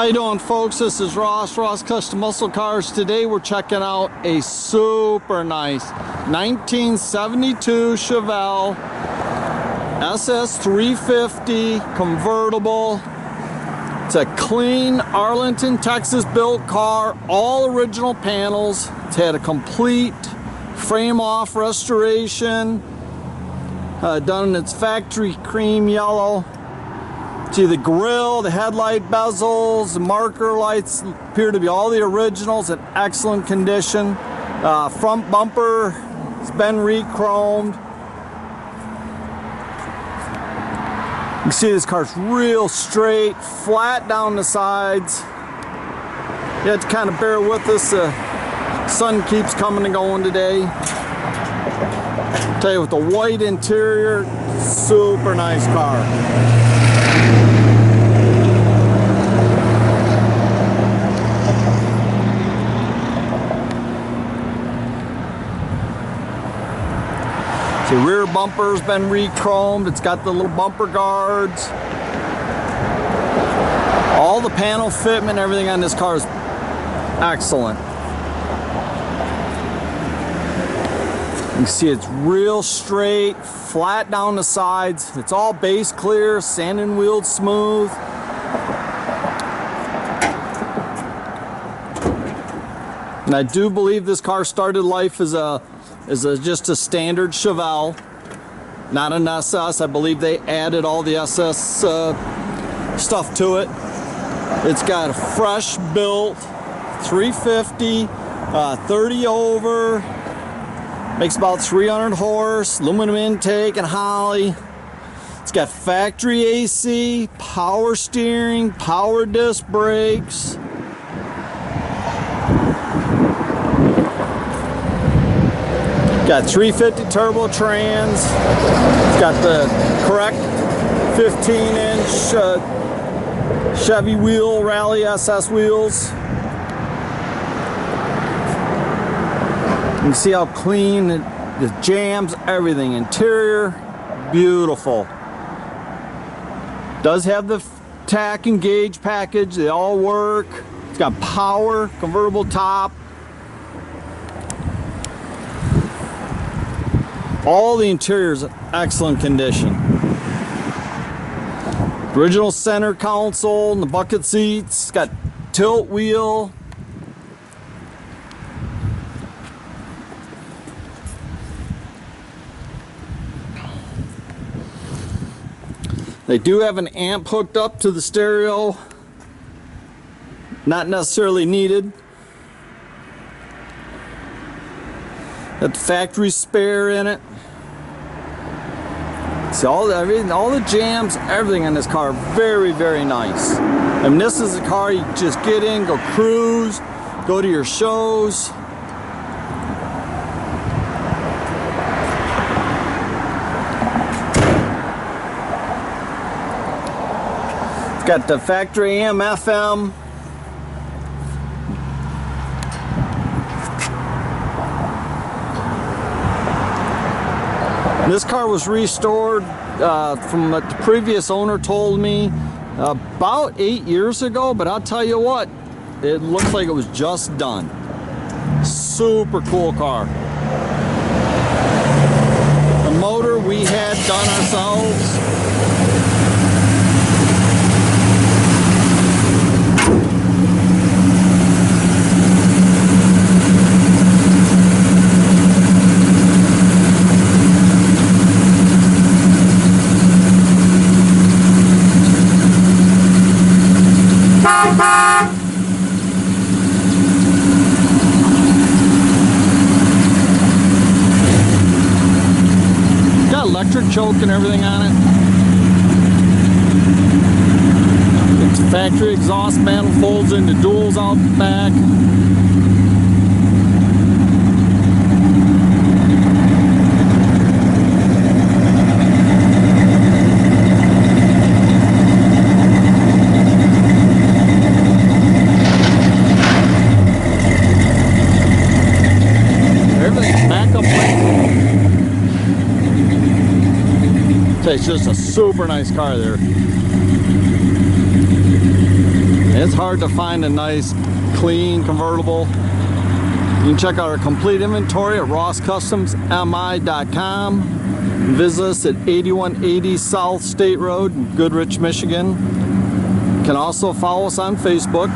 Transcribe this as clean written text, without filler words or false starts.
How you doing, folks? This is Ross Custom Muscle Cars. Today we're checking out a super nice 1972 Chevelle SS 350 convertible. It's a clean Arlington, Texas built car, all original panels. It's had a complete frame off restoration, done in its factory cream yellow. See the grille, the headlight bezels, the marker lights appear to be all the originals in excellent condition. Front bumper has been re-chromed. You can see this car's real straight, flat down the sides. You have to kind of bear with us. The sun keeps coming and going today. Tell you, with the white interior, super nice car. The rear bumper's been re-chromed. It's got the little bumper guards. All the panel fitment, everything on this car is excellent. You can see it's real straight, flat down the sides. It's all base clear, sand and wheeled smooth. And I do believe this car started life as just a standard Chevelle, not an SS. I believe they added all the SS stuff to it. It's got a fresh built 350, 30 over, makes about 300 horse, aluminum intake and Holley. It's got factory AC, power steering, power disc brakes. Got 350 turbo trans. It's got the correct 15-inch Chevy wheel, Rally SS wheels. You can see how clean the jams, everything. Interior, beautiful. Does have the tack and gauge package. They all work. It's got power, convertible top. All the interior is in excellent condition. Original center console and the bucket seats. It's got tilt wheel. They do have an amp hooked up to the stereo. Not necessarily needed. Got the factory spare in it. See all the jams, everything on this car, very, very nice. And this is a car you just get in, go cruise, go to your shows. It's got the factory AM, FM. This car was restored from what the previous owner told me about 8 years ago, but I'll tell you what, it looks like it was just done. Super cool car. The motor we had done ourselves. Got electric choke and everything on it. It's factory exhaust manifold, folds into duals out the back. It's just a super nice car there. It's hard to find a nice, clean convertible. You can check out our complete inventory at rosscustomsmi.com. Visit us at 8180 South State Road in Goodrich, Michigan. You can also follow us on Facebook.